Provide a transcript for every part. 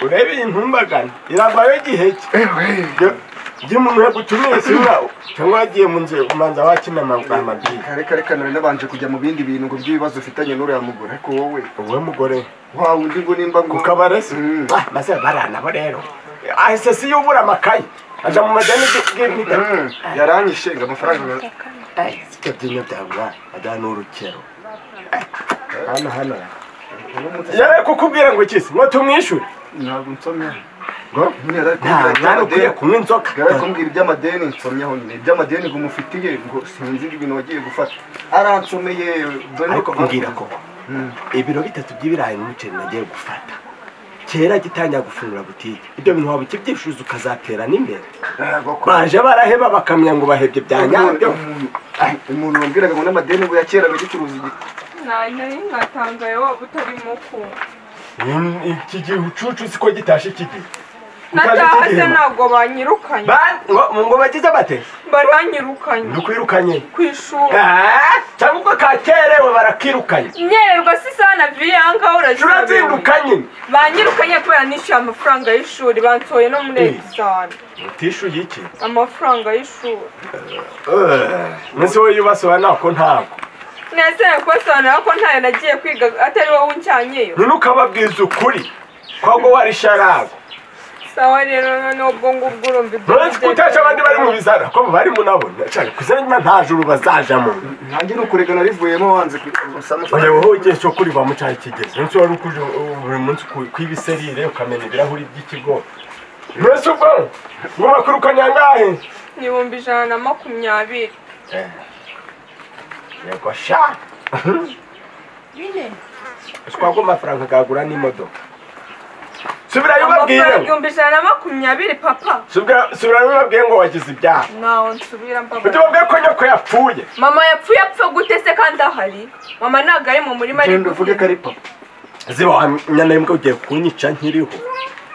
urebe intumbagana iragwayo gihe umuntu yagutumiye singa cyangwa yagiye mu nzira kumanza wakina amabwiriza reka none nabanje kujya mu bindi bintu ngo by'ibibazo ufitanye n'uriya mugore ariko wowe mugore wawe undi ngo nimba ngo kukabarese maze barana bo rero ahise si yubura amakayi aja mu majani yaranyishe ngo amafaranga sicyo byinyo byagwa adana urukero hano yare kukubwira ngo ikisi ngo tumwishure ntabwo nsomye ngo nta ukwiye kunywa inzoka kumbwira iby'amadeni nsomyeho nyine iby'amadeni ngo umufitiye ngo sinzi ibintu wagiye gufata aransomeye ariko mbwira koko ibiro 3 by'ibirayi n'umuceri nagiye gufata kera gitangira gufungura butike ibyo bintu waba ukibyishuza ukazatera n'imbere baje baraheba bakamya ngo bahebye byanyabyo umuntu wambwiraga ngo n'amadeni ngo yakera bigicuruza igiti nari ngatangaye waba utarimo ku iki gihe ucucu siko gitashe iki natahase ntabwo banyirukanye ngo bagize bate baranyirukanye nukwirukanye kwishuri cyangwa uko kakerewe barakirukanye nyerwa si sana viyanga urazindukanye banyirukanye kubera nishyuye amafaranga y'ishuri bansoye no muri exam utishyuye iki amafaranga y'ishuri nese wowe yubasoba nako ntabwo neseye kubasobanura ko ntayo nagiye kwiga atari wowe uncyanyeyo none ukababwiza ukuri kwabwo warisharago sawa rero nubwo ngubwo urumva ibyo kutasha abandi bari mu bizara ko bari mu nabo cyane kuzana nta juru bazajamo nanjye nukurega narivuyemo wanze oya wowe ugiye cyo kuri mu cyayi kigeze nse wari ukuje buri munsi kwibiserire ukamena ibirahuri by'ikigo nese ubwo ngo bakurukanya ngahe ni 120. yego sha bine twago amafaranga gagura n'imodoka subira yubabwire 120 papa subira yubabwiye ngo wagize ibyaha nawo nsubira mpapa utubabwiye ko nyoko yapfuye mama yapfuye apfa gute se kandi ahari mama ntago ari mu murima ari kuvuge ko ari papa ziba nyana y'imbwa ugiye kunyica nkiriho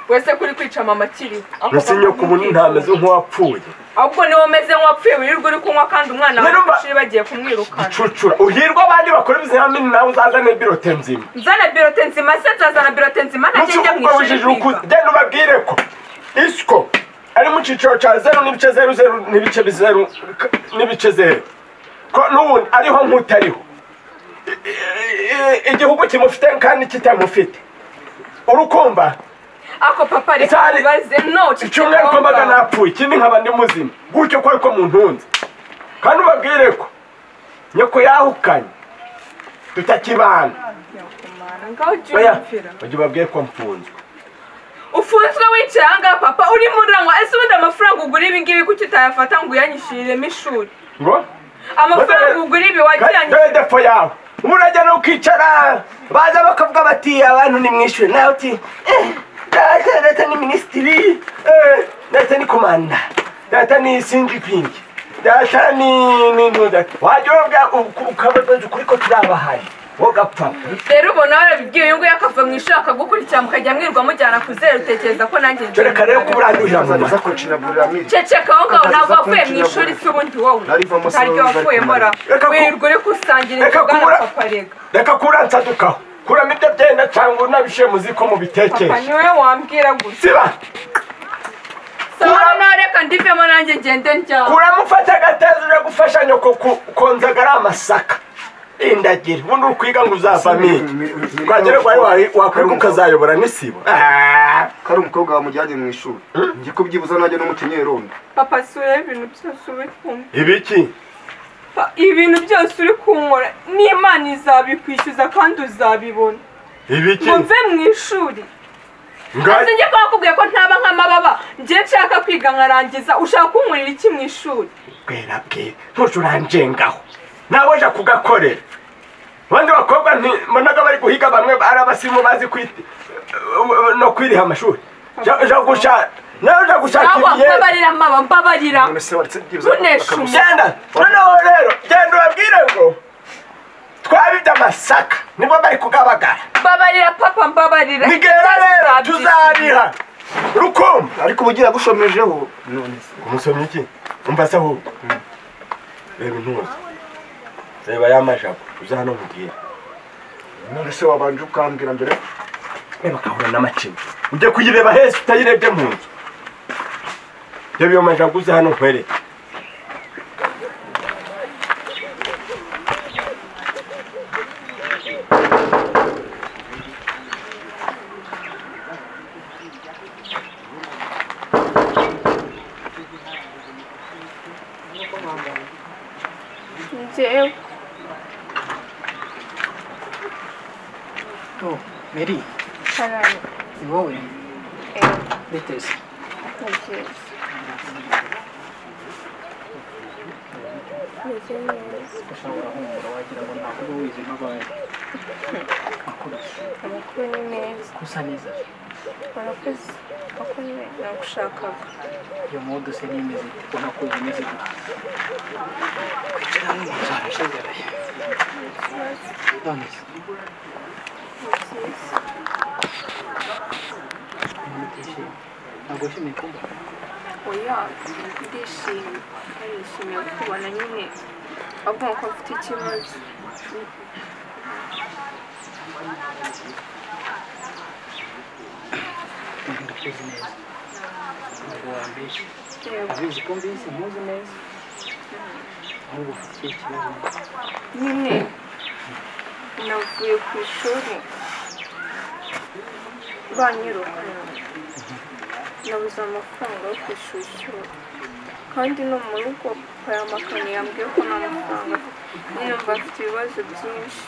wese kuri kwica mama kiriho nese nyoko umuntu ntameze nk'uwapfuye ahubwo niwo meze nk'uwapfuye wirirwa uri kunywa kandi umwana w'ishuri bagiye kumwirukana cucura uhirwa abandi bakora ibizamini nawe uzazane birote nzima nzana birote nzima se nzazana birote nzima nagenda mu ishuri genda ubabwire ko isiko ari mu cyiciro cya 0.00 n'ibice 0 n'ibice 0 ko n'ubundi ariho nk'utariho igihugu kimufite kandi kitamufite urukumva ako papa reka bibaze no cyumwe ko mbaga napfuye ikindi nkaba ndi muzima gutyo ko ariko mu ntunze kandi ubabwire ko nyoko yahukanye tutakibana ujye ubabwire ko mfunzwe ufunzwe wicaye ahangaha papa uri murangwa ese ubundi amafaranga ugura ibi ngibi kuki utayafata ngo uyanyishyuriremo ishuri ngo amafaranga ugura ibi wagiranye defo yawe urajya no ukicara baza bakavuga bati abantu nimwishyure nawe uti data ni minisitiri data ni komanda data ni sindipingi data ni ntuda wajya ukabaza ukuri ko turabahari wogapfa rero ubona warabibwiye uyu nguyu akava mu ishuri akagukurikira mukajya mwirwa mujyana ku zero utekereza ko nanjye reka rero ko uranduhira mu maso ceceka aho ngaho ntabwo wavuye mu ishuri se ubundi wowe ntaryo wavuyemo ra wirirwa uri gusangira inzoga na papa rega reka kuransadukaho kuramo ibyo byenda cyangwa unabishe muziko mu bitekesha papa niwe wambwira gusa siba sawa nareka ndivemo nanjye ngende njyaho kuramufata agateza uje gufasha nyoko konzaga ari amasaka indagira ubundi ukwiga ngo uzavamo iki twagere kwawe wakwiga ukazayobora n'isibo kari umukobwa wamujyanye mu ishuri njye ko byibuza najya no mu kinyerondo papa sura ibintu byose uri kumva ibiki ibintu byose uri kunkora n'Imana izabikwishyuza kandi uzabibona ibiki ngo mve mu ishuri ese njye kwakubwiye ko ntaba nk'amababa njye nshaka kwiga nkarangiza ushaka kunkurira iki mu ishuri bwera bwe ntucuranjengaho nawe aje kugakorera abandi bakobwa mbonaga bari guhiga bamwe ari abasimu bazi no kwiriha amashuri nawe uja gushaka ibiye mbabarira mama mbabarira genda noneho rero genda ubabwire ngo twabibye amasaka nibwo bari kugabagara mbabarira papa mbabarira nigera rero tuzariha rukumva ariko ubugira gushomejeho umusomyi iki umva se ahubwo reba intuza reba y'amajabo uza hano nkubwira none se wabanje ukambwira mbere bakahura n'amacimi ujye kuyireba hese utayirebye mu nzu ibyo biyomaje ngo uze hano nkwere Mary, ni wowe? Biteze. Ushobora humura wagira ngo ntabwo wize n'abaye. Amakuru ni meza. Gusa neza. Barakoze. Bakoze nagushakaga. Iyo modo se nimeze ubona ko imeze gute. Kugira ngo nzarashagaraye. None se. Ntabwo wishimiye kumva? Oya, ndishimye. Ndishimiye kubona nyine avuga ko afite ikibazo. Ndakuzi neza. Ntabwo wambeshya. Abizi ko mbizi ntuzi neza. Ahubwo ufite ikibazo. Nyine navuye ku ishuri banyirukanye. Nabuze amafaranga yo kwishyura ishuri kandi no mu rugo papa yamakanye yambwiye ko nta mafaranga nyine mba afite ibibazo byinshi.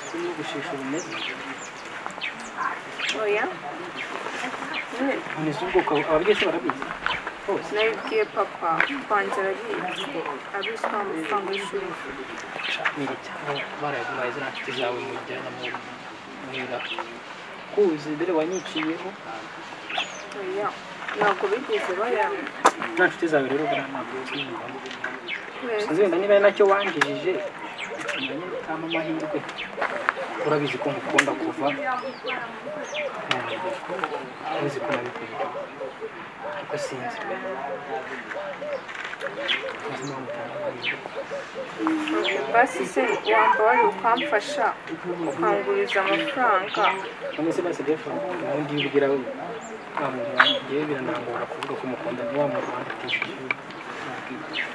Urimo gushishura umeze? Oya none se ubwoko ababyeyi se barabizi bose? nabibwiye papa wanjye arabizi abizi ko amafaranga y'ishuri Miri cyangwa barayaguhaye ziriya nshuti zawe mujyana muhira kuzi mbere wanyiciyeho? oya ntabwo bigeze bayampa. Nta nshuti zawe rero buriya ntabwo uziyumvamo. Sinzi wenda niba ari nacyo wanjijije umenye utama amahirwe. Urabizi ko ngukunda kuva urabizi ko nabikora ariko sinzi basi se wamba wari ukamfasha ukanguriza amafaranga? none se basi defa ubundi iyo ubwira ngewe biranangora kuvuga ko umukunda ni wa mu Rwanda utishyuye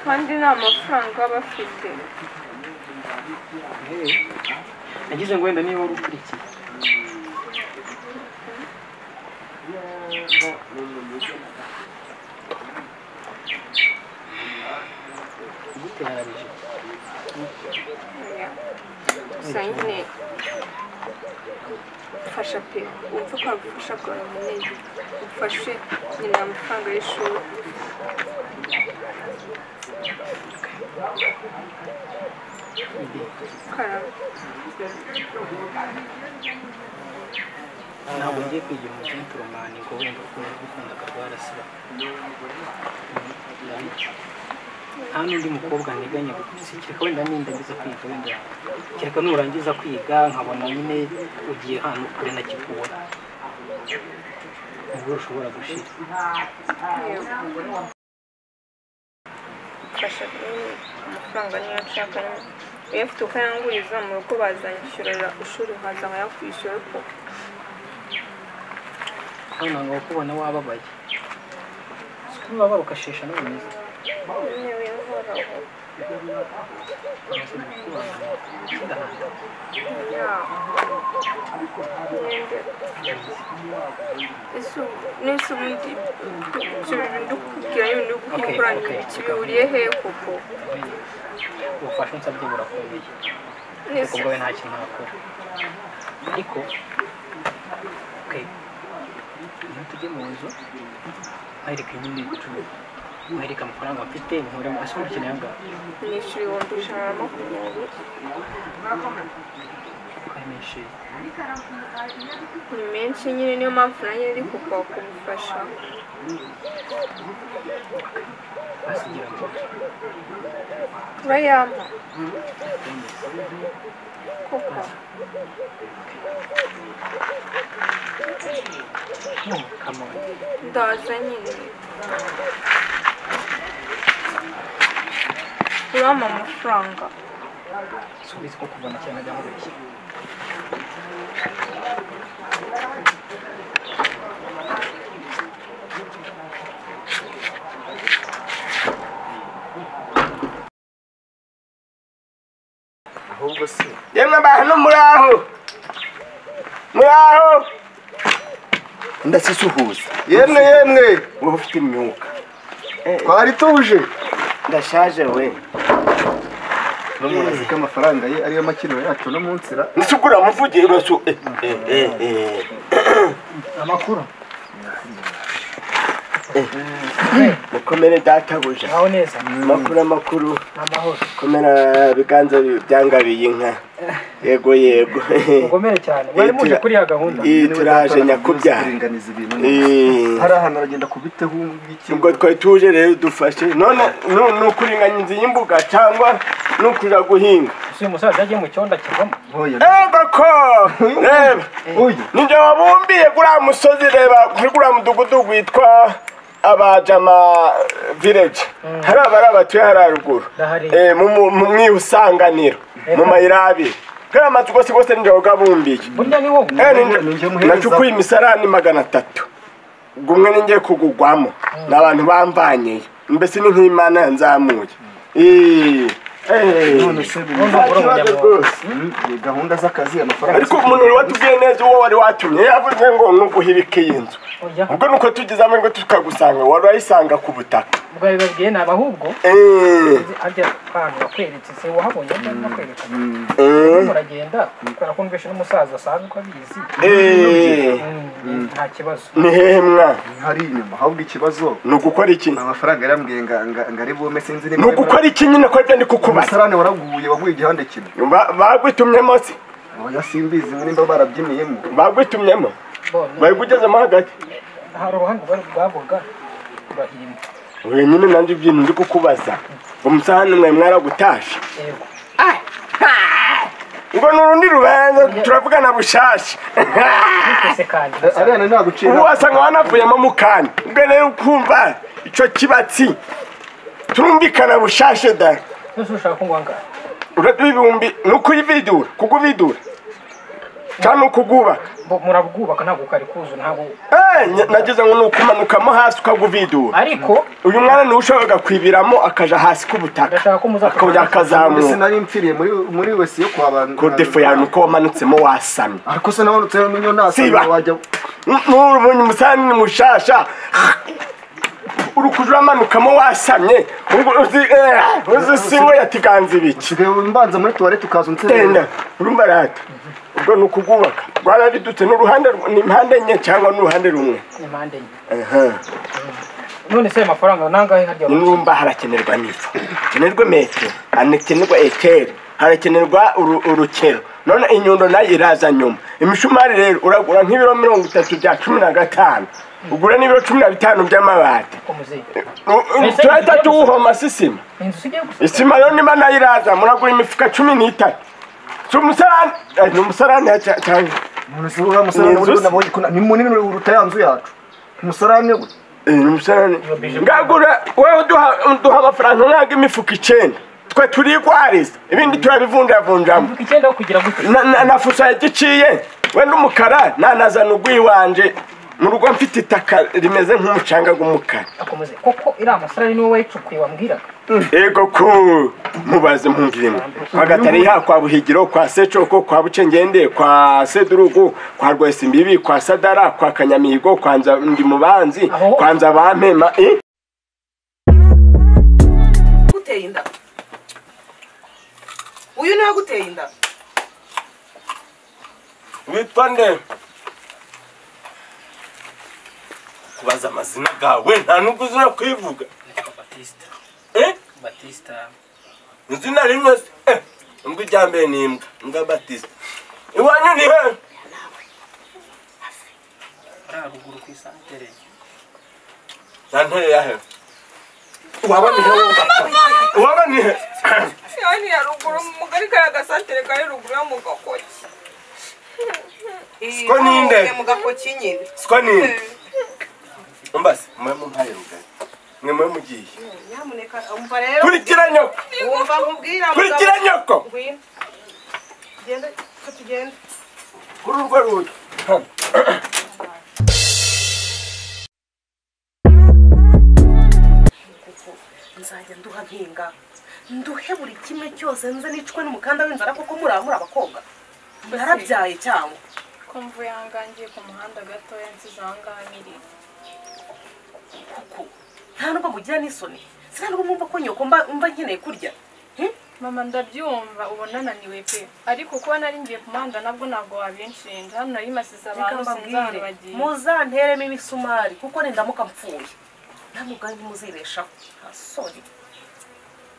kandi nta mafaranga aba afite. nagize ngo wenda niba wari ukurikiye iguteranyije gusa nyine ufasha pe wumva ko wagufasha bwawe munini ufashe nyine amafaranga y'ishuri. Karame. ntabwo ngiye kwigira umujentoromani ngo wenda uko yabikundaga rwarasiba. nta n'undi mukobwa nteganya kereka wenda nindangiza kwiga wenda kereka nurangiza kwiga nkabona nyine ugiye ahantu kure nakikubona nibwo ushobora gushira. Fasha amafaranga niyo nshaka iyo ufite ukayanguriza mu rugo bazanyishyurira ishuri nkaza nkayakwishyura ariko hano ngo kubona wababaye kuba waba ukashesha n'ubumeze niwe nkoraho nese ubundi ndukubwira ibintu gukuranya ibiki bihuriye he koko? ubufasha nsabye burakomeye ariko bwawe nta kintu nakora ariko iyo tujye mu nzu nkwereka nyine nkwereka amafaranga mfite nkura mu gasoro ukeneye angahe? nishyura ibihumbi 120. menshi ni menshi nyine niyo mpamvu nanjye ndi kuva kumufasha. basigira ngo urayampa koko? kamoni ndaza nyine urampa amafaranga. subiza ko kuvana cyane ajya mubeshya. ahubwo se yemwe abantu muraho ndasisuhuza yemwe wowe ufite imyuka twari tuje ndashaje we n'umuntu azi ko amafaranga ye ariyo makino yacu no munsi ra nisugura muvugiye uraso Amakuru. mukomere databuja Aho neza. amakuru Amahoro. komera biganza byangabiye inka yego Ugomere cyane. Wari muje kuri ya gahunda. turaje nyakubyara kuringaniza ibintu hari ahantu aragenda kubiteho iki ubwo twari tuje rero dufashe none nukuringaniza y'imbuga cyangwa nukuja guhinga Uyu musaza yagiye mu cyonda kivamo. ko reba ninjye wabumbiye guriya musozi reba kuri guriya mudugudu witwa abajama village hari abatuye hari haruguru mu mwihusanganiro mu mayira abiri kariya mazu gose ninjye wagabumbiye Burya ni wowe. nacukuye imisarani 300 gumwe ninjye kugugwamo n'abantu bambanyeye mbese ni nk'Imana yanzamuye none se gahunda z'akazi amafaranga ariko umuntu watubwiye neza uwo wari watumye yavuze ngo nuguhirike y'inzu ubwo nuko tugize amahirwe tukagusanga wari wayisanga ku butaka ubwo bibabwiye nabi ahubwo ajya ahantu bakweretse se wahabonye bakwereka muragenda kubera ko mbeshe n'umusaza asanzwe abizi nta kibazo ni hemwa hari inyuma ahubwo ikibazo ni ugukora iki amafaranga yarambwiye ngari bume sinzi ni ugukora iki nyine ko ibyo ndi kukubaza umusarane waguye igihande kimwe bagwitumyemo se oya simbizi nimba barabyiniyemo bagwitumyemo bari kugezemo hagati hari uruhande rwavuga turahimba wenyine nanjye ibintu ndi kukubaza umusahani mwe mwaragutashe ngo nurundi rubanza turavugana bushasha ariana nagucira ubu wasanga wanavuyemo mukanya ubwo rero ukumva ico kibatsi turumvikana bushashe da ushaka kungwanga uraduha ibihumbi nukuyividura kuguvidura cyane ukugubaka murabwubaka ntabwo kari kuzu ntabwo nagize ngo nukumanukamo hasi ukaguvidura ariko uyu mwana niwe ushobora kwibiramo akaja hasi k'ubutaka akongera akazamuka sinari mpfiriye muri wese yo kwa bantu ko defo yawe nuko wamanutsemo wasamye ariko se namanutse niyo nasanga wajya n'ubonye umusani ni mushasha urukujura amanukamo wasamye uzi singo yatiganza ibiki mbanza muri toilette ukaza tenda urumva rata ubwo nukugubaka rwararidutse n'uruhande ni impande enye cyangwa n'uruhande rumwe impande enye none se amafaranga nangahe harya n'urumva harakenerwa n'ifu hakenerwa metero hakenerwa eteri harakenerwa urukero none inyundo nayo iraza nyuma imishumari rero uragura nk'ibiro 30 bya 15 ugura n'ibiro 15 by'amabati turahita tuwuhoma sisima isima rero niba nayo iraza muragura imifuka 13 umusarani ni umusarani cyane ni munini uruta ya nzu yacu umusarani we ni umusarani ngagura wewe duha amafaranga nkaga imifuka 9 twe turigwariza ibindi turabivunjavunjamo imifuka 9 kugira gute na fusa yagiciye we n'umukara nanazana ugwiwanje mu rugo mfite itaka rimeze nk'umucanga gumukara akomeze koko ira amasarani niwe wayicukuye wambwiraga ego ko mubaze mpungirimo agatari ha kwa buhigiro kwa secoko kwa bucengende kwa sedurugu kwa rwesimbibi kwa sadara kwa kanyamihigo kwanza ndi mubanzi kwanza bampema guteye inda uyu niwe guteye inda witwa nde kubaza amazina gawe nta nubwo uzura kwivuga Batista Batista nzina rimwe mbwa ijyambere ni imbwa Batista iwanyu ni he ruguru ku isantere santere ya he waba ni he yani ya ruguru mugari kaya gasantere kari ruguru ya mugakoki siko ninde mugakoki nyine siko ninde umbase mwe mpaye rugari mwe mugiye nyamuneka umva rero kurikira nyoko umva nkubwira kurikira nyoko ngwino genda tugende kuri urwo rugi nzajya nduha mpinga nduhe buri kimwe cyose nze nicwe n'umukanda w'inzara kuko muri abakobwa narabyaye cyangwa ko mvuye ahangaha ku muhanda gatoya nsize ahangaha nyiri kuko nta nubwo mugira n'isoni sinari mwumva ko nyoko mba nkeneye kurya mama ndabyumva ubona naniwe pe ariko kuba nari ngiye ku muhanda nabwo ntabwo wabinshinja hano nari masize abantu sinzi ahantu bagiye muzanteremo imisumari kuko nindamuka mpfuye namwe ubwanyu muzibeshaho ntasoni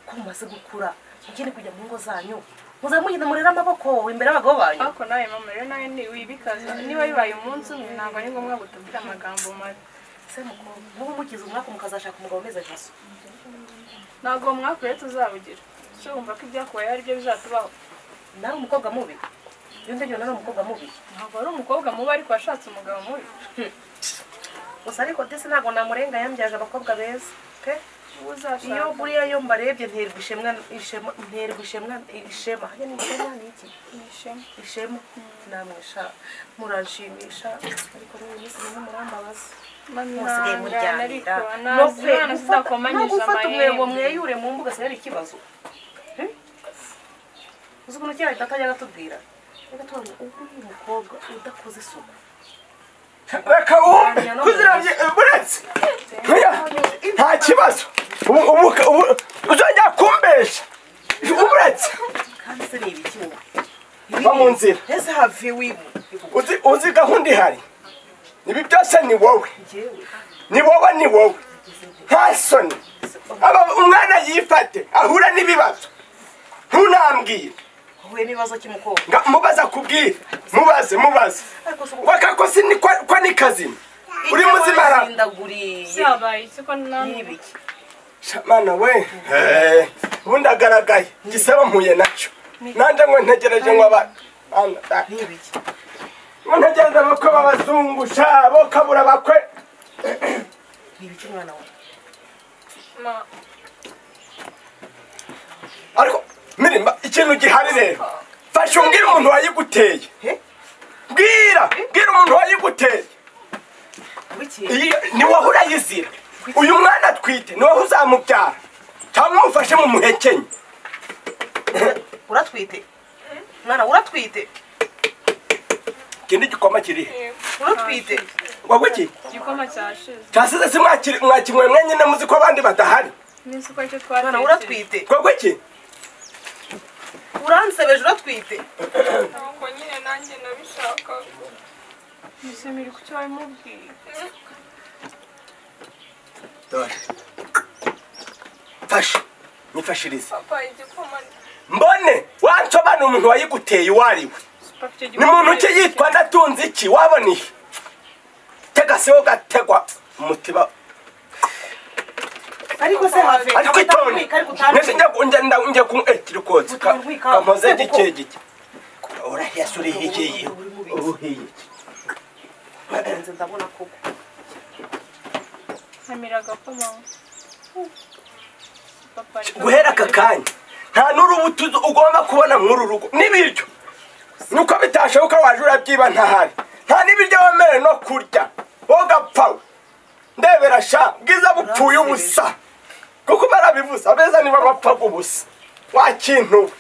ko mumaze gukura mugende kujya mu ngo zanyu muzabe mugenda murera amaboko imbere y'abagabo banyu ariko nawe mama rero nawe wibikaza niba bibaye umunsi umwe ntabwo ari ngombwa gutubwira amagambo mabi se mukobwa n'ubu mugize umwaka mukazashaka umugabo umeze nka so ntabwo mwaka rero tuzawugira se wumva ko ibyakubaye ari byo bizatubaho nari umukobwa mubi iyo ndebye nari umukobwa mubi ntabwo ari umukobwa mubi ariko washatse umugabo mubi gusa ariko desi ntabwo namurenga yambyaje abakobwa beza pe iyo buriya yo mbarebye nterwa ishema hajya ni ishema ni iki ishema namwisha muranshimisha ariko n'uyu munsi nimwe murambabaza musigaye muryanira no gufata umwego mweyure mu mbuga sinari ikibazo uzi ukuntu kera data ajyaga atubwira reka tubona ubu ni umukobwa udakoze isuku reka wumve kuziravye buretse nta kibazo ubu uzajya kumbesha buretse kandi se ni ibiki wowe va mu nzira ese have wimu uzi gahunda ihari ibi byose ni wowe ni wowe nta soni umwana yifate ahura n'ibibazo ntunambwire uhuye n'ibibazo cy'umukobwa mubaza kubwira mubaze wakakosi ko ni kazima uri muzimara byabaye siko n'ibiki shamana we ubundi agaragaye gisaba mpuye nacyo nanje ngo ntegereje ngo n'ibiki ntegereje abakwe b'abazungu shabo kabura bakwe n'ibiki mwana we ariko mirimba ikintu gihari rero fasha umbwire umuntu wayiguteye bwira umuntu wayiguteye ni wowe urayizira uyu mwana atwite ni wowe uzamubyara cyangwa umufashe mu muhekenye uratwite mwana uratwite ikindi gikoma kirihe uratwite wowe iki igikoma cyashize cyasize si mwakinywe mwenyine muzi ko abandi badahari nisi ko icyo mwana twatetse uratwite wowe iki uransebeje uratwite ntabwo nyine nanjye nabishaka nisemere ku cyo wabimubwiye dore fasha nifashirize papa igikoma mbone wansobana umuntu wayiguteye uwariwe ni muntu ki yitwa ndatunze iki wabona ihe tega se wo gategwa umutiba ariko se have ariko itone nese njya ku kiri kotse kampoze gike urahiyasura ihiye uruhiye bagenze ndabona koko nkamiraga ko mama papa guhera aka kanya nta n'urubuto ugomba kubona muri uru rugo n'ibiryo nuko bitashoboka waje urabyiba ntahari nta n'ibiryo wemerewe no kurya wogapfa ndebera sha bwiza bupfuye ubusa kuko barabivuze abeza niba bapfaga ubusa wakintu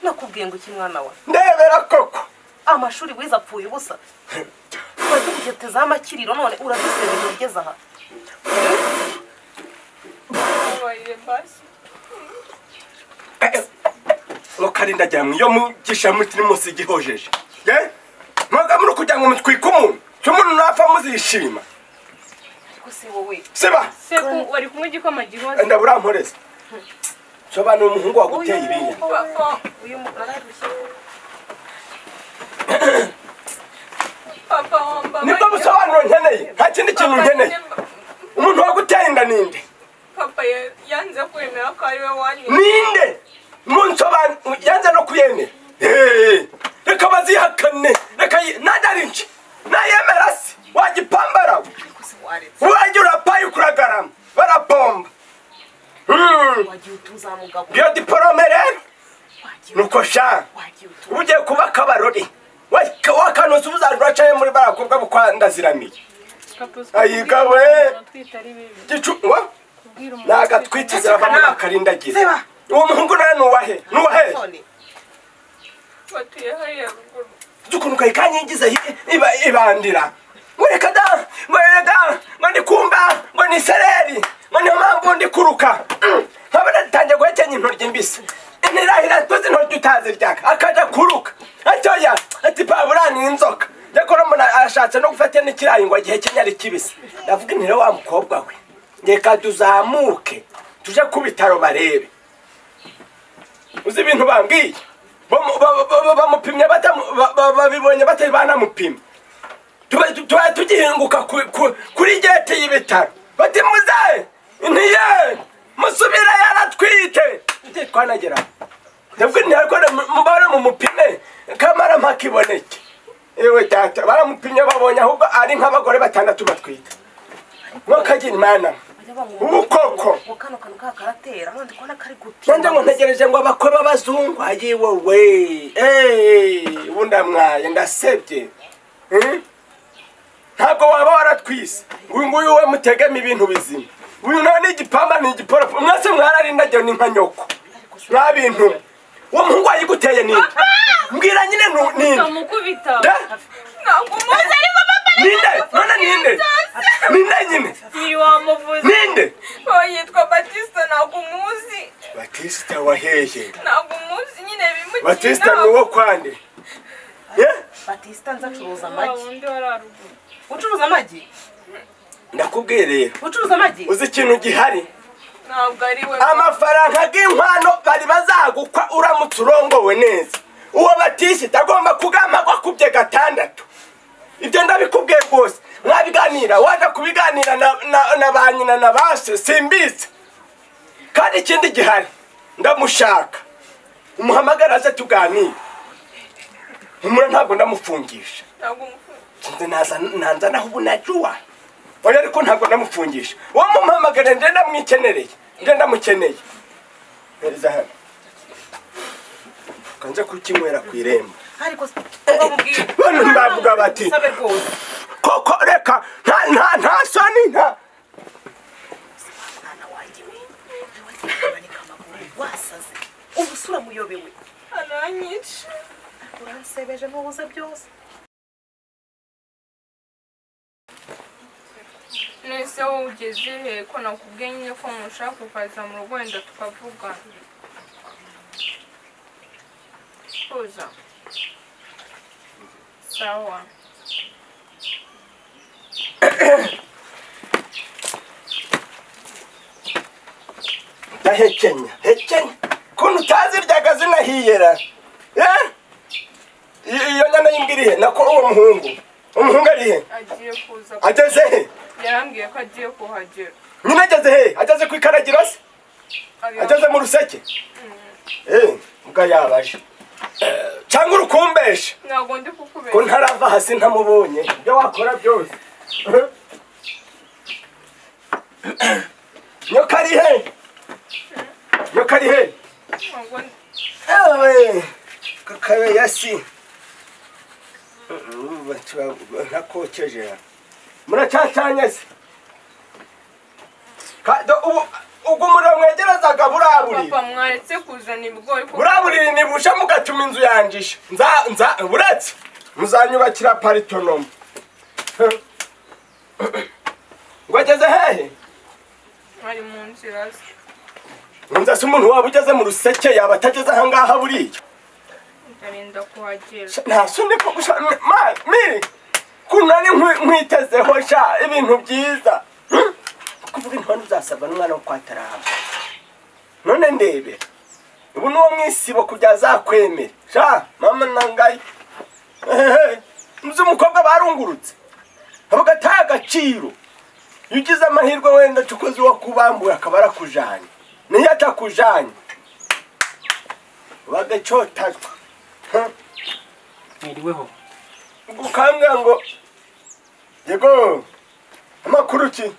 nakubwiye ngo iki mwana wa ndebera koko amashuri wize apfuye ubusa twari tukugeteza amakiriro none uradusebeje ugeze aha wabaye basi mukarinda jamwe iyo mugisha muri munsi gihojeje mwaga muri kugira ngo mutwike umuntu cy'umuntu napfa muzishima ariko se wowe seba se wari kumwe igikoma gihoze ndaburamporeza sobanura umuhungu waguteye ibinya papa uyu ararushye papa wambaye nibwo busobanuro nkeneye nta kindi kintu nkeneye umuntu waguteye inda ninde papa yanze kwemera ko ari we wanyine ninde munsobanuro yanze no kuyemera reka bazihakane reka nadarinci nayemera se wagipambara ariko se waretse wajya urapaye ukuragarama bomba wagiye utuzamugabo iyo diporome rero nuko sha ugiye kuba kabarori wakanuza ubuzajuracaye muri barakobwa bukwandaziramiye ayigawe gicungwa nagatwite ziravamo nakarindagira uwo muhungu nawe nuwahe batuye hariya ruguru dukuntu kayikanyigize ibandira wereka da ngo ndikumva ngo ni sereri ngo niyo mpamvu ndi kuruka nkaba natangiye guhekenya intoryi mbisi ntirahira tuzi intoryi utaziryaka akaja kuruka atoya ati pabura ni inzoka yakora umuntu ashatse no gufata n'ikirayi ngo agihekenya ari kibisi ndavuga intire wa mukobwa we reka tuzamuke tuje ku bitaro barebe uzi ibintu bambwiye bamupimye babibonye batari banamupima tuba tugihinguka kuri gete y'ibitaro bati muzaye ntiye musubira yaratwite twanagera ndavuga ntirakora mubara mu mupime kamara mpaka iboneke ewe tata baramupimye babonye ahubwo ari nk'abagore 6 batwite mwakagira imana ubukoko kano kantu kakaratera none kona kari guti nanje ngo ntegereje ngo abakwe babazungu ayi wowe undamwaye ndasebye ntabwo waba waratwise uyu nguyu we mutegema ibintu bizima uyu none igipamba ni igiporo mwese mwararindagiye ni nka nyoko nta bintu uwo muhungu ayiguteye ninde mbwira nyine ninde mukubita ntabwo muzi ariko papa ninde nyine ni wamuvuze ninde yitwa Batista ntabwo muzi Batista waheye ntabwo muzi nyine bimukina Batista ni uwo kwande Batista nzacuruza amagi undi wararuguru ucuruza amagi ndakubwiye rero ucuruza amagi uzi ikintu gihari ntabwo ari we amafaranga y'inkwano bari bazagukwa uramutse urongowe neza uwo Batista agomba kugamagwa kubye 6 ibyo ndabikubwiye rwose mwabiganira waje kubiganira na banyina na base simbize kandi ikindi gihari ndamushaka umuhamagara aze tuganire umura ntabwo ndamufungisha ntabwo nanza naho ubunajua oya ariko ntabwo ndamufungisha uwo muhamagara ndenda mwikenereye ndenda mukeneye hereza hano kanze kukinywera ku irembo ariko bano mbavuga bati koko reka nta soni nta wasaze ubusura muyobewe aranyica uransebeje n'ubuze byose nese wowe ugeze he ko nakubwiye nyine ko mushaka ukaza mu rugo wenda tukavugana kuza sawa hekenya kuntu utaziryaga zinahiyera iyo nyana y'imbwirihe nako uwo umuhungu arihe agiye kuza ageze he yarambwiye ko agiye kuhagera nyine ageze he ageze ku ikaragiro se ageze mu ruseke mbwa yabaje cyangwa urukumbeshe ntabwo ndi kukubeshya ko ntarava hasi ntamubonye ibyo wakora byose nyoka ari he ewe kakabe yasi ntakokeje muracyacanye se ubwo umuriro mwegerezaga buraburira papa mwaretse kuzana ibigori buraburira nibusha mugatuma inzu yanjisha buretse muzanyubakira paritonoma ngo ageze hehe ari mu nzira ze nza se umuntu waba ugeze mu ruseke yaba atageze ahangaha buriya ndarinda kuhagera nta soni ko gusha miri kunani nkwitezeho sha ibintu byiza kuvuga inkono uzasabwa n'umwana wo kwataraba none ndebe ubu nuwo mwisibo kujya azakwemera sha mama nangaye muzi umukobwa barungurutse abagataye agaciro iyo ugize amahirwe wenda tukoze uwo kubambuye akaba arakujanye niyo atakujanye bagacotazwa mwiriweho gukambwa ngo yego amakuru ki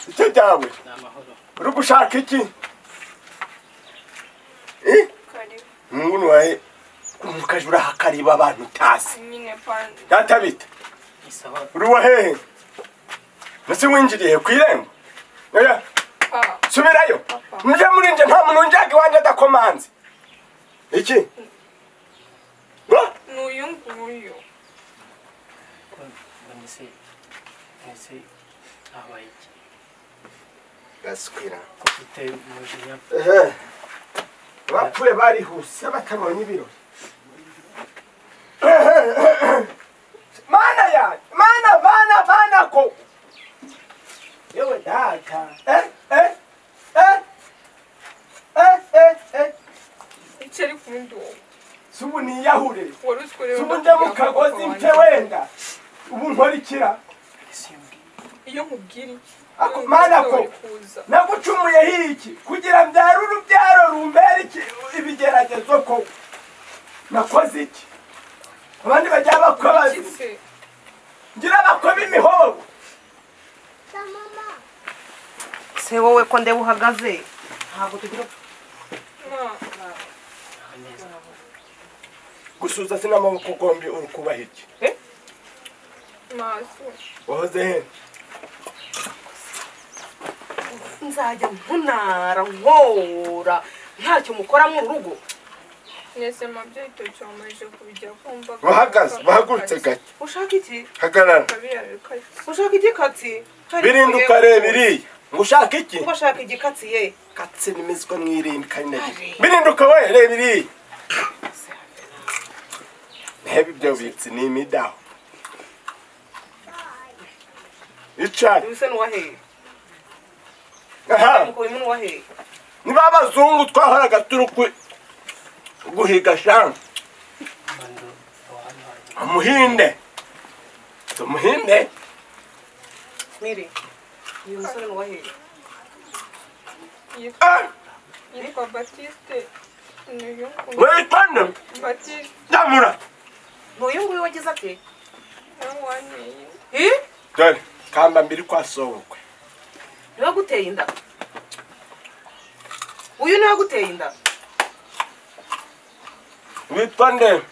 icyo cyawe ni amahoro. uri gushaka iki karibu umuntu wawe umukaje urahakariba abantu utazi nyine pandi databita Ni sawa. uri wa hehe nasi winjiriye ku irembo oya subirayo muje muri nje nta muntu njyaga iwanjye adakomanze iki ngo n'uyu nguyu Nese habaye iki? gaswira Ufite umujinya. bapfuye barihuse batabonye ibiro mana ya mana ko yewe data icyo ari kundi wowe subu niyahure wari uzi ko rero subu njya mu kagozi mpe wenda ubu nkora ikira iyo nkubwira iki Ako mana ko nagucumuyeho iki kugira mbyare urubyaro rumbere iki ibigeragezo ko nakoze iki abandi bajya bakobaza ngira bakoba imihobo se wowe ko ndeba uhagaze ntabwo tugira gusuza sinamaboko gombi uri kubaha iki maso wahoze he nzajya nkunara nkora ntacyo mukora mu rugo nese mabyeyi tocho amaje kubigira kumva bahagurutse gake ushaka iki hagarara ushaka igikatsi birinde ukareba iriya ngo ushaka iki ngo ushaka igikatsi ye katsi nimizwa mwirinde kayinari birinde ukawe reba iriya ntebe ibyo bitsi ni imidaho icari ubise n'uwaheye aha mukuru n'uwaheye ni ba bazungu twahoraga turi guhiga shanga umuhinde umuhinde mire uyu musore n'uwaheye yitwa Batiste n'uyu witande Batiste damura n'uyu nguyu wagize ati waniye dore kamba mbiri kwa sobukwe niwe guteye inda uyu niwe guteye inda witande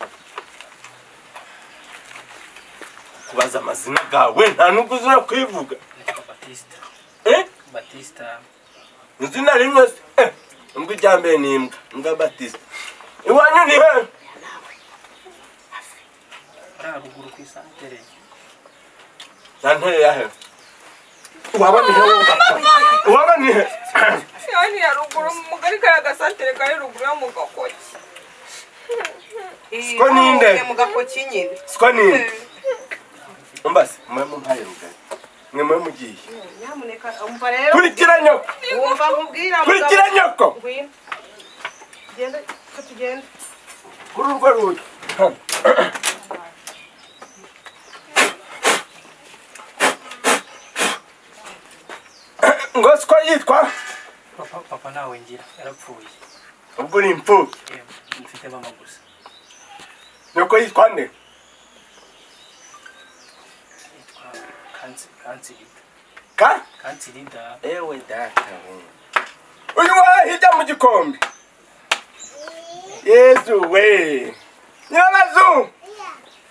kubaza amazina gawe nta nubwo uzira kwivuga Batista. eh Batista. izina rimwe imbwa ijya mbere ni imbwa Batista iwanyu ni he Ruguru ku isantere. santere yahe waba ni he waba ni he yani ya ruguru mugari kaya gasantere kari ruguru ya mugakoki Siko ninde mu gakoki nyine siko ninde umbase mwe mumpaye rugari mwe mwe mugiye nyamuneka umva rero kurikira nyoko wumva nkubwira kurikira nyoko ngwino genda ko tugenda kuri urwo rugi ngo siko yitwa Papa nawe ngira yarapfuye. ubwo uri imfubyi Mfite mama gusa. nyoko yitwa nde Yitwa Kansirida. ka Kansirida. ewe data uyu wahijya mu gikombe yezu we nyirabazu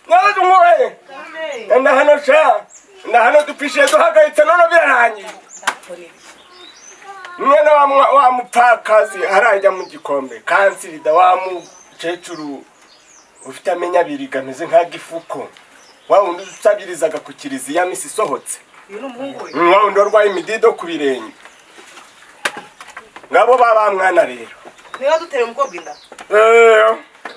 nyirabazu nkuwe enda hano sha enda hano dupishiye duhagaritse none birarangiye mwene wa mupfakazi harajya mu gikombe Kansirida wa mukecuru ufite amenya abiri gameze nk'agifuko wa wundi usabirizaga ku kiliziya misi isohotse uyu ni umuhungu we wa wundi warwaye imidido ku birenge ngabo baba mwana rero niba duteye umukobwa inda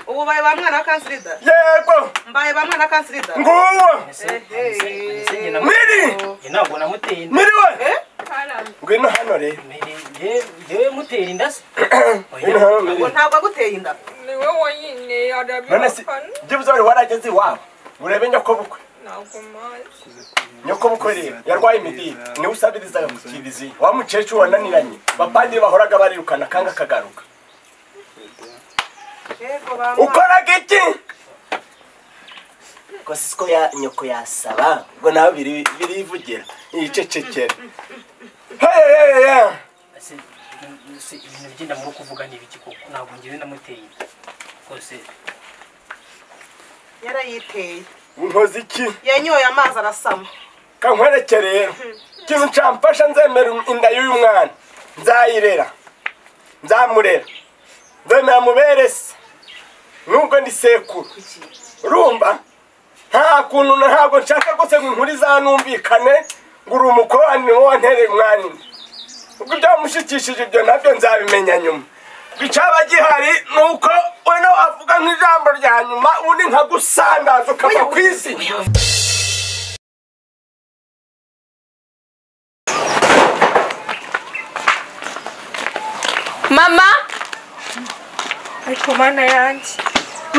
ubu baye ba mwana wa Kansirida yego mbaye ba mwana wa Kansirida nguwo miri Ntabwo namuteye inda. miri we ngwino hano rero Yewe mutera inda se. ngwino hano ngo miri ntabwo aguteye inda niwe wonyine none si byibuze wari warageze iwabo urebe nyoko bukwe ntabwo mazi nyoko bukwe rero yarwaye imidido niwe usabirizaga ku kiliziya wa mukecuru wananiranye bapadiri bahoraga barirukana kanga akagaruka yego ba ukoraga iki ko siko ya nyoko yasaba ngo nawe birivugira yicecekera ese ibintu bigenda muri kuvuga ni ibiki koko ntabwo ngiye namuteye rwose yarayiteye nkoze iki yanyoye amazi arasama kankwereke rero ikintu camfasha nzemera inda y'uyu mwana nzayirera nzamurera nzemera mubere se nubwo ndi sekuru urumva nta kuntu ntabwo nshaka rwose ngo inkuru izanumvikane ngo uri umukorani wowe wantereye umwana inda ubwo byamushikishije ibyo nabyo nzabimenya nyuma icaba gihari ni uko wena wavuga nk'ijambo rya nyuma ubundi nkagusandaza ukava ku isi mama ariko mana yanjye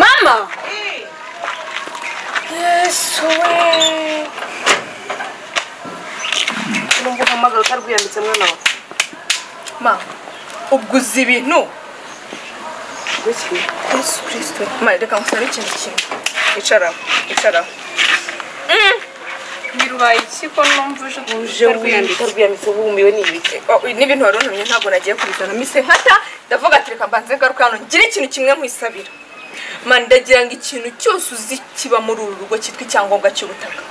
mama yesu we numva uhamagara utarwiyambitse mwana wawe ma ubwo uzi ibintu yesu kirisito ma reka ngusabe ikintu kimwe icaraho biruhaye iki ko numva uje utarwiyambitse wumiwe n'ibiki n'ibintu wari untumye ntabwo nagiye kubizana mise nkata ndavuga ati reka mbanze ngaruka hano ngire ikintu kimwe nkwisabira man ndagira ngo ikintu cyose uzi kiba muri uru rugo cyitwa icyangombwa cy'ubutaka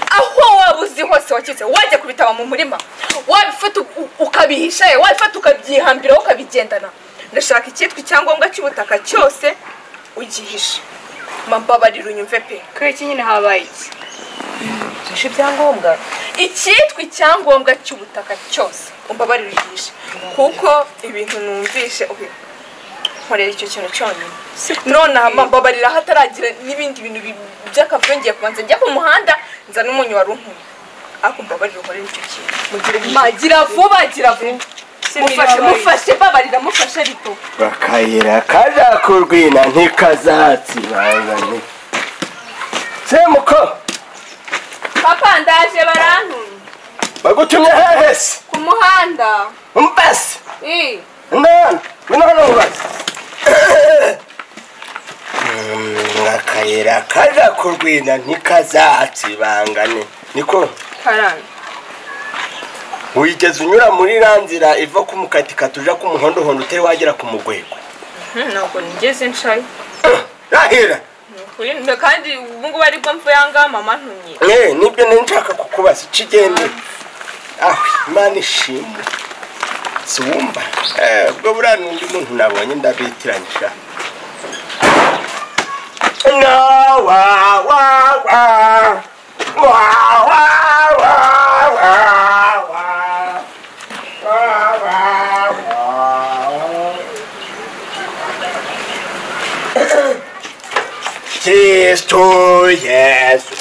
aho waba uzi hose wakitse wajya kubitaba mu murima wabifata ukabihisha wabifata ukabyihambiraho ukabigendana ndashaka icyitwa icyangombwa cy'ubutaka cyose ugihisha mbabarira unyumve pe kare iki nyine habaye iki gishe ibyangombwa icyitwa icyangombwa cy'ubutaka cyose umbabarira ugihisha kuko ibintu numvishe nkorera icyo kintu cyonyine none mbabarira hataragira n'ibindi bintu by'akavuyo ngiye kubanza njya ku muhanda nza n'umunyu wari unkuye ariko mbabarira nkorera icyo kintu gira vuba mufashe babarira mufashe rito bakayira kaja kurwina ntikazatsibangane semuko papa ndaje barantumye bagutumye hehe se ku muhanda umbase none hano ubaze akayira kaja kurwina ntikazatsibangane niko karani wigeze unyura muri ranzira iva ku mukatikati uja ku muhondohondo utari wagera ku mugwego ntabwo nigeze nshayo rahira kandi ubu ngubu aribwo mvuye mama ntumye nibyo nshaka kukubaza ikigende imana ishimwe siwumva ubwo buriya n'undi muntu nabonye ndabitiranyisha Kristo Yesu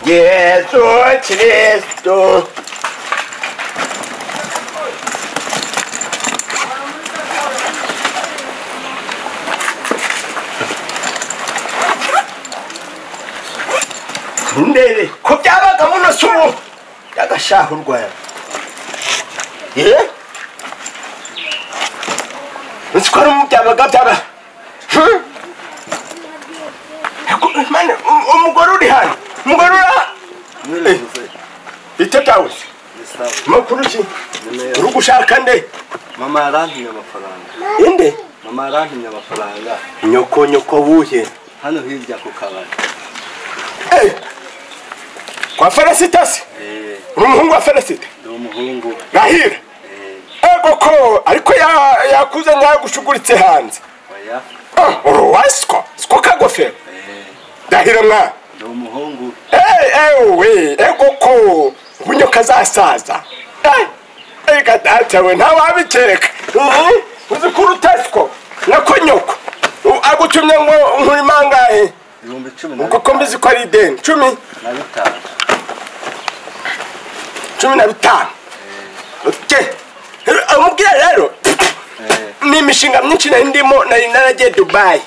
Kristo ndere ko byabaga muno subu yagashaho urwaya nsikora mu byabaga mane umugore uri hano umugore ite tawe makuru ki uri gushaka nde mama yarantumye amafaranga inde mama yarantumye amafaranga nyoko buhe hano hirya ku kabari kwa Felicitasi umuhungu wa Felicite ndi umuhungu Rahira ko ariko yakuze nyagushuguritse hanze oya siko kagofero Rahira mwa ndi umuhungu ko bunyoka zasaza gatatawe ntawabikeka uzi ko urutasiko nako nyoko agutumye ngo nkuri mangahe 10,000 ubwo ko mbizi ko ari ideni 15 amubwira rero ni imishinga myinshi ndimo nari naragiye Dubai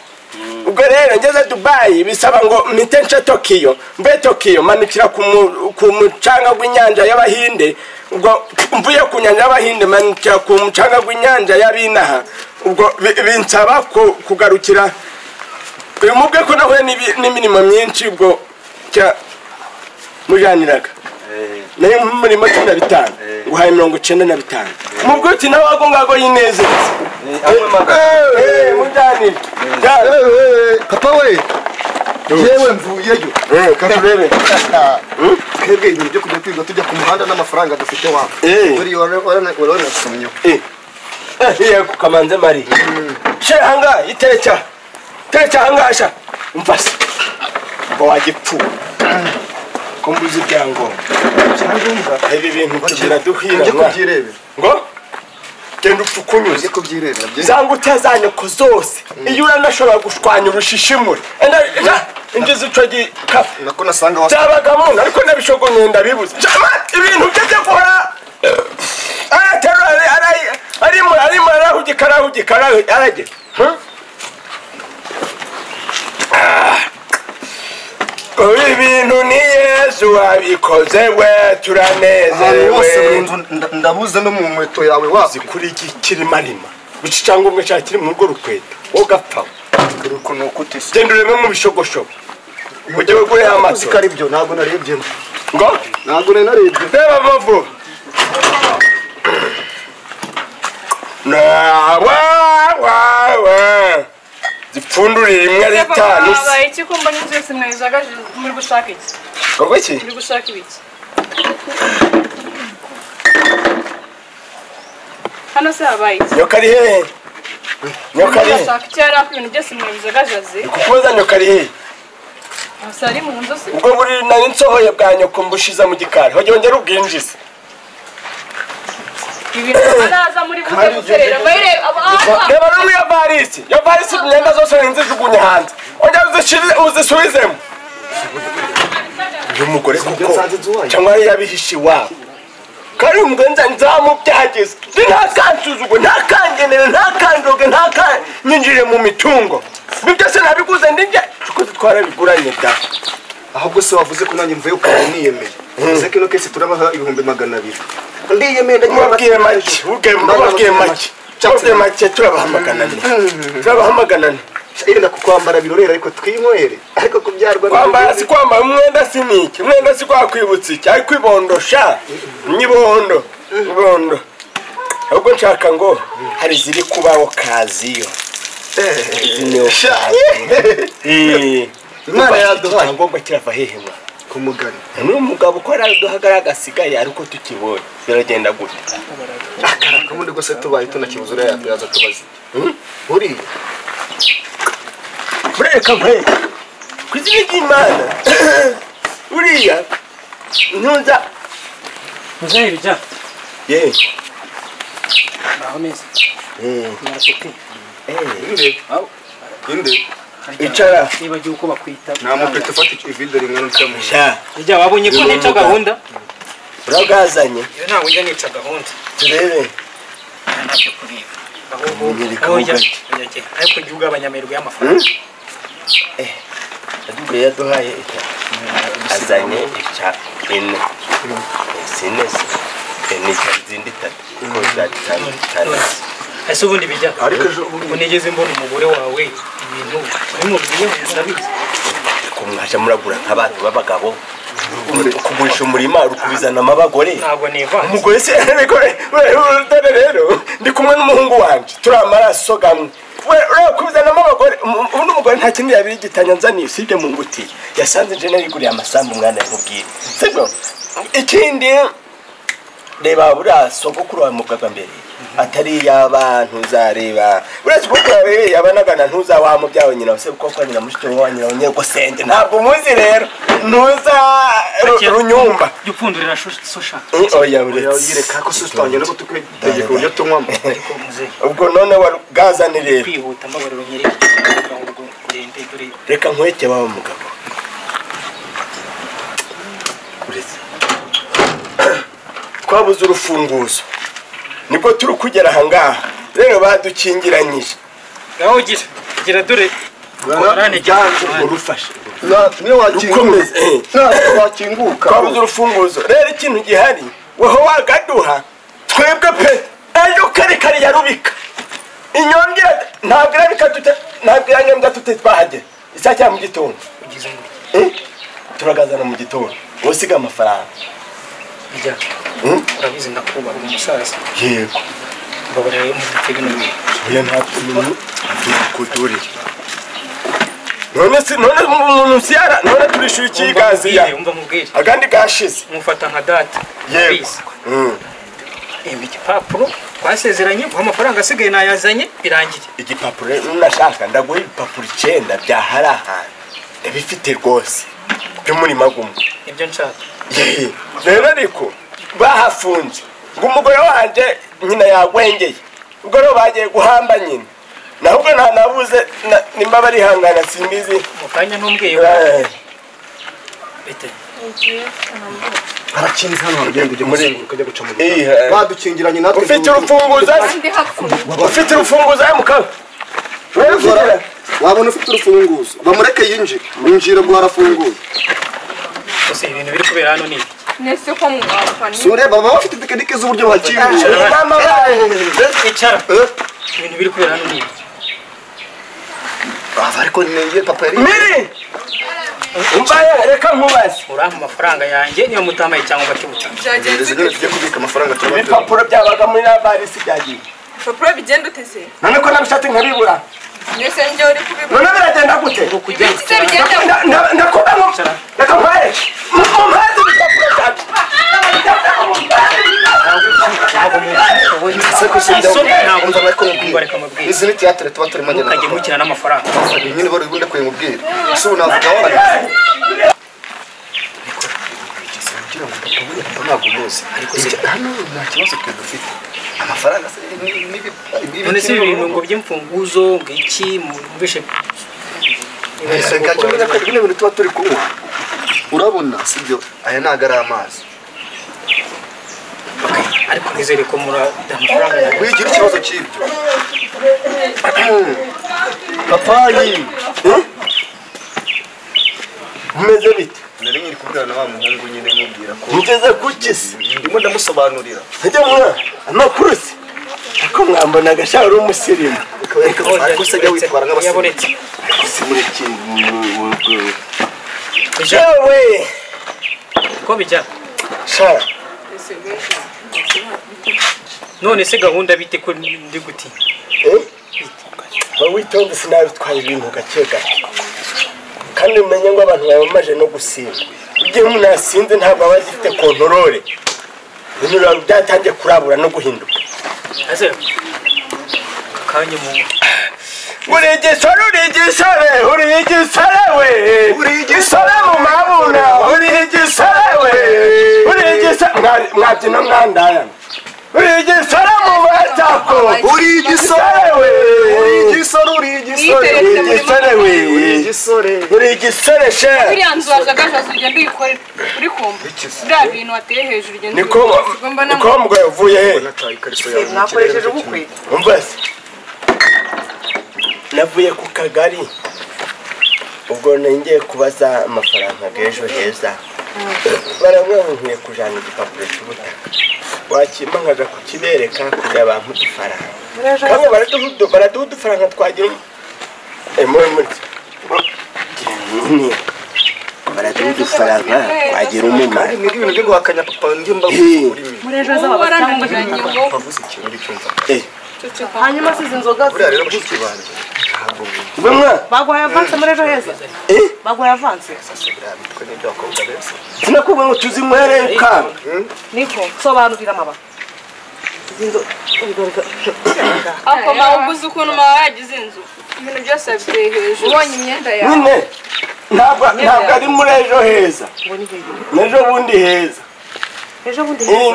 ubwo rero ngeze Dubai bisaba ngo mpite nce Tokyo mbe Tokyo manukira ku mucanga gw'inyanja y'Abahinde ubwo mvuye ku nyanja y'Abahinde manukira ku mucanga gw'inyanja y'Abinaha ubwo binsaba kugarukira mubwe ko nahuye n'imirimo myinshi ubwo cya mujaniraga nayo muri 15 uhaye 95 mubwuti nawe ago ngago yinezeza mujani papa we yewe mvuyeyo katurebe twebwe ibintu byo kujya kwiga tujya ku muhanda n'amafaranga dufite wawe uri warana somyo yego kamanze mari she hanga iterecha hangasha umfase ngo wagipfu kombuzi byango cyangwa ibi bintu tugira duhira kubyirebe ngo genda upfukunyuze kubyirebera zangu utazanyoko zose iyo uranashobora gushwanya urushishimure ingize ico gikafu nako nasanga zabagamo ariko nabishogonye ndabibuze ibintu byo gukora ari arahugikara arage ibintu ni Yesu wabikoze we turanezerewe ndabuze no mu nkweto yawe wazi kuri iki kirimarima bici cyangwa umwe cyakiri mu rugo rukweto wogapfa uko nuko utise genda urebe mu bishogosho ujye gure amazi kari byo ntago narebye ngo ntago narebye reba amavu na wa zipfundurira imwe ari 5 abaye iki kumba n'inzu yose mwizagaje muri gushaka iki ngo iki muri gushaka ibiki hano se abaye iki nyokari he nyokari gushaka cyara ku bintu byose mwizagaje azi kukuza nyokari he asari mu nzu se ubwo buri nari nsohoye bwa nyoko mbushiza mu gikari ho yongera ubwinjiza ibintu baraza muri buze guserera bayire reba no ya Varisi imyenda zose nzijugunye hanze ongera uzisubizemo uyu mugore kuko cyangwa yabihishi wabo kari umugenza nzamubyagize ntakansuzugo ntakangenere ntakandoge ntakanyinjire mu mitungo byose nabiguze ndinje kuko twara biguranye da ahubwo se wavuze ko nanjye mvuye ukaba niyemeye uvuze ko ino kese turabaha 200 ndiyemeye ndababwiye make ubwiye make turabahamagana irenda kukwambara birorera ariko twinywere ariko kubyarwa kwambara si kwambara umwenda si niki umwenda si kwakwibutsa iki ari kwibondosha nyibondo ahubwo nshaka ngo hari ziri kubaho kaziyo Imana yaduhaye ngombwa kirava hehemwa kumugani n'umugabo ukora duhagara agasigaye ariko tukibonye biragenda gute akamundi gose tubaye tunakibuzura yaza tubazi uri bureka mwe kwizina ry'Imana uriya ntunza muzahirija ye naho neza narasuti inde icara nibagiye uko bakwita nta mupete ufata ivide rimwe n'icamo sha ijya wabonye ko nica gahunda uragazanye iyo ntabwo njya nica gahunda turebe ntabyo kuriba ariko igihugu abanyamerwe y'amafaranga aduye yaduhaye azanye ica ine sinese ni izindi 3 ko zatanu ese ubundi bijya ariko unigeze mbona umugore wawe ibintu urimo biye ndabizi kumwaje muragura nk'abantu b'abagabo kugurisha umurima rukubizana amabagore ntabwo niva umugore se rero ndi kumwe n'umuhungu wanje turi amaraso gamwe kubizana amabagore n'umugore nta kintu yabiri gitanya nzaniye usibye mu nguti yasanze je nariguriye amasambu umwana yakubwira sibyo ikindi reba buriya sogokuru wa mugaba mbere atari y'abantu uzareba uretse kuko yabanagana ntuza wa mubyawe nyina se kuko kwa nyina mushito wa nyina onyego sende ntabwo muzi rero ntuza runyumba yupfundurira sosha oya uretse yireka ko susitanye no gutegeka uburyo tunywamo ubwo none warugazane rero kwihuta mbabariro nyereka kurende dore reka nkwete wa mugabo uretse twabuze urufunguzo nibwo turi kugera aha ngaha rero badukingiranyije ngaho gira dore urufashe niyo wakinguka twabuze urufunguzo rero ikintu gihari weho wagaduha twebwe pe ejo kare yarubika inyongera ntabwo iranyembwa tute twahagera isaa cyangwa mu gitondo turagazana mu gitondo usiga amafaranga bijya urabizi ndakubaha umusaza yego mbabarira mu bitego n'ibindi oya ntabwo kudurira none umuntu siyara none turishura ikigazi ya umva mubwire agandi gashize mufata nka data yego igipapuro twasezeranye ko amafaranga asigaye nayazanye birangiye igipapuro nashaka ndaguha ibipapuro 9 byahari ahantu ndabifite rwose by'umurima gumwe ibyo nshaka rero ariko bahafunze ngo umugore wanje nyina yagwengeye ubwo rero bagiye guhamba nyina nahubwo ntanabuze nimba bari hangana simbizi mukanya ntumbwiye bite arakinze hano bagenda ujye muri kujya guca mu badukingiranye natwe ufite urufunguzo ufite urufunguzo mukaba wabona ufite urufunguzo bamureke yinjira bwo harafunguye ose ibintu biri kubera hano ni nese ko mwapfa sure baba bafite tekinike z'uburyo bakingura icara ibintu biri kubera hano ni ariko niye papa yari miri umbaye reka nkubaze urampa amafaranga yanjye niyo mutamaye cyangwa bakibuta byagenze tujye kubika amafaranga turabafite ibipapuro byabaga muri nabarisi byagiye ibipapuro bigenda utese none ko nabishatse nkabibura nese njye uri kubibura none biragenda gute ibiki bigenda ndakuba ngo reka mpaye mumpaze ibipapuro byacu izi ni teatire tuba turimo ngenda ukajya mukina n'amafaranga nyine bari bunde kuyimubwira ese ubu navuga wari ntabwo umuzi hano nta kibazo twe dufite amafaranga none se ibintu ngo by'imfunguzo ngo iki mubishe bino bintu tuba turi kunywa urabona sibyo aya ntago ari amazi ariko nizere ko murada amafaranga wigira ikibazo cy'ibyo papayi umeze bite nari nyiri kubwira na wa muhungu nyine mubwira ko mugeze kukisi ndimo ndamusobanurira njye mwa amakuru se ko mwambona agashaka uri umusirimu ariko se jya witwara nk'abasirimu yabonetse simure kintu jewe ko bijya sha none se gahunda bite ko ndi guti witonde sinabitwaye ibintu gake gake kandi umenye ngo abantu babamaje no gusinda igihe umuntu yasinze ntabwo aba agifite kontorore ibintu byatangiye kurabura no guhinduka ase kakanye mu urigisore we urigisore mu mabuna urigisore we mwabyina mwandaya urigisore mu matako urigisore we urigisore she biriya nzu wajagajaza ugenda uyikore uri kumva biriya bintu wateye hejuru ugenda niko mugore uvuye he mwakoresheje ubukwe umva se navuye ku kagari ubwo ngiye kubaza amafaranga g'ejo heza baramwe nkwiye kujana igipapuro cy'ubutaka wakimba nkaja kukibereka kugira abantu udufaranga kamwe baraduha udufaranga twagira baraduha udufaranga twagira umumaro ni ibintu byo guhakanya papa ndi murejo z'abasanga bavuze ikintu uri cyumva hanyuma size inzoga buriya rero bashiki banjye bamwe baguhaye avance murejo heza baguhaye avance sinakubwira ngo tuzimuhere kanga niko sobanurira mama ako mawuguze ukuntu mawa yagize inzu ibintu byose biteye hejuru ubonye imyenda yawe nyine ntabwo ari muri ejo heza n'ejo bundi heza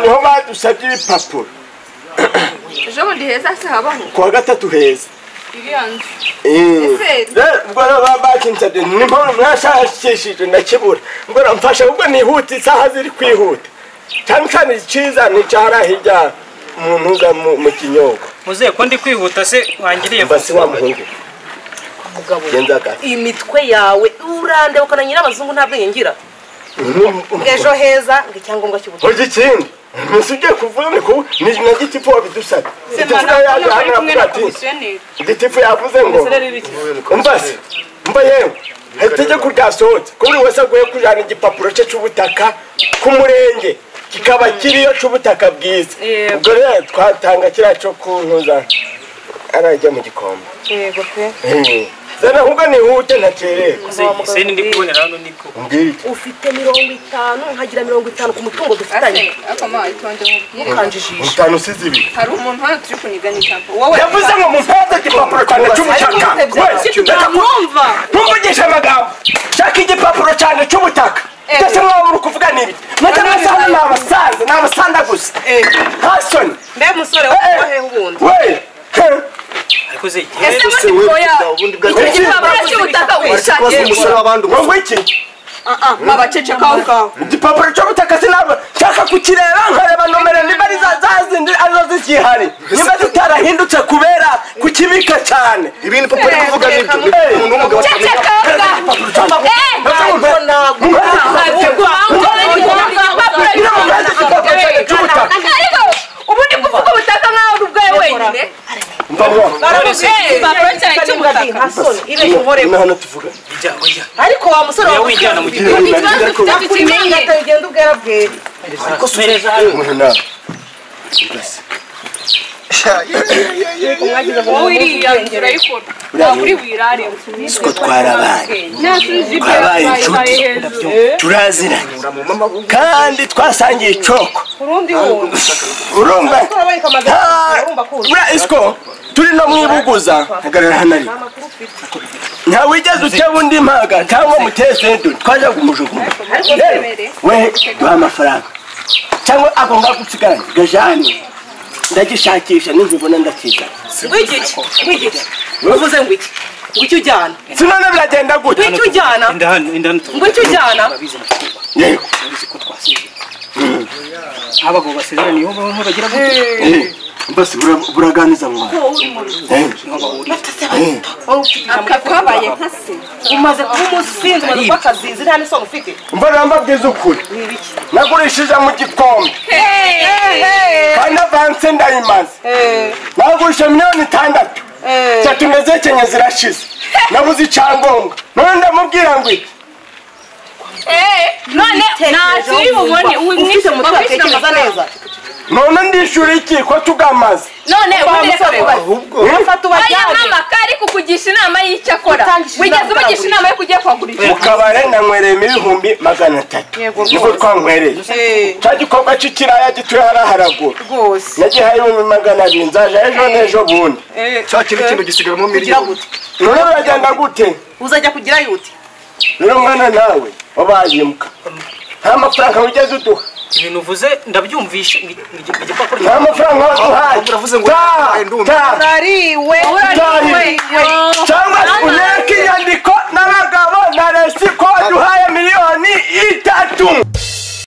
niho badusabye ibipapuro ejo bundi heza se habaho kuwa gatatu heza iriya nzu ubwo rero bakinsabye nimpamvu mwashakishije ndakibura ubwo mfasha ubwo nihuta isaha ziri kwihuta cyane cyane icyiza nicara hirya umuntu uza mu kinyobwa muze ko ndi kwihuta se wangiriye mbasi wa muhungu genzaga imitwe yawe urande ukana nyirabazungu ntabwo ngira ejo heza ngo icyangombwa cy'ubutaka hoje ikindi musije kuvuga ko ni na gitifu wabidusabye gitifu yavuze ngo mbasi mba yewe itegeko ryasohotse ko buri wese aguye kujana igipapuro cye cy'ubutaka ku murenge kikaba kiriyo cy'ubutaka bwiza ubwo rero twatanga kiriya cyo kuntuza arajya mu gikombe yego pe zana ahubwo nihute ntakerere se ndi kubonera hano niko ufite 50 nkagira 50 ku mutungo dufitanye akama itonde mubwire mukanjijisha 5 sizi ibi hari umuntu hano turi kuniganya icyambo wowe yavuze ngo mumpaze igipapuro cyane cy'ubutaka mwumva ntumvugisha amagambo shaka igipapuro cyane cy'ubutaka ndetse mwaba uri kuvuga n'ibi mwese amasaha ni abasanda gusa hasoni mbe musore wowe ubundi we ariko ze ese mutoya iki gipapuro cy'ubutaka wishakiye umusore w'abandi ngo iki abaceceka aho ngaho igipapuro cy'ubutaka sinaba nshaka kukireba nkareba nomero niba ari zazindi arizo zikihari niba zitarahindutse kubera kukibika cyane ibintu papa ari kuvuga nibyo umuntu w'umugabo ceceka ubundi kuvuga ubutaka nkaho ubwawe wenyine hano tuvuga ariko wa musore ya wijyana mu gihe ugenda ubwera bwera ariko sumereza hano wowe iriya urayikora uri wirare siko twarabaye inshuti turaziranye kandi twasangiye icoko urumva buriya isiko turi no mwibuguza hagarara hano ariko ntawigeze uteba undi mpaga cyangwa muteze twaje kumujugunya we duha amafaranga cyangwa agomba gusigarana gajani ndagishakisha nivubona ndakizana wigiki uvuze ngo iki ngicyo ujyana sinone biragenda gute ngicyo ujyana ngicyo ujyana yego ko twasize abagabo basezeraniye ho bagira gute mbese buraganiza mu akabaye nka se umaze kuba umusinzi umaze kuba akazizi nta n'isoni ufite mbona mbabwiza ukuri nagurishije mu gikombe kandi avanse ndayimaze nagurisha 6,000,000 cyatumye zekenye zirashize nabuze icyangombwa none ndamubwira ngo iki none ntacyo ubone ufite umutwe atekereza neza none ndishura iki ko tugamaze none ufata ubajyane mama kari kukugisha inama y'icyo akora wigeze umugisha inama yo kujya kwagurisha mu kabare nanywereyemo 300,000 niko twanywereye cya gikorwa cy'ikiraya gituye hariya haragura nagihaye 200,000 nzaje ejo n'ejo bundi cya kintu gisigaramo miliyoni none biragenda gute uzajya kugira yute rero mwana nawe wabayimuka nta mafaranga wigeze uduha ibintu uvuze ndabyumvisha igipapuro nta mafaranga waduhaye uravuze ngo urariwe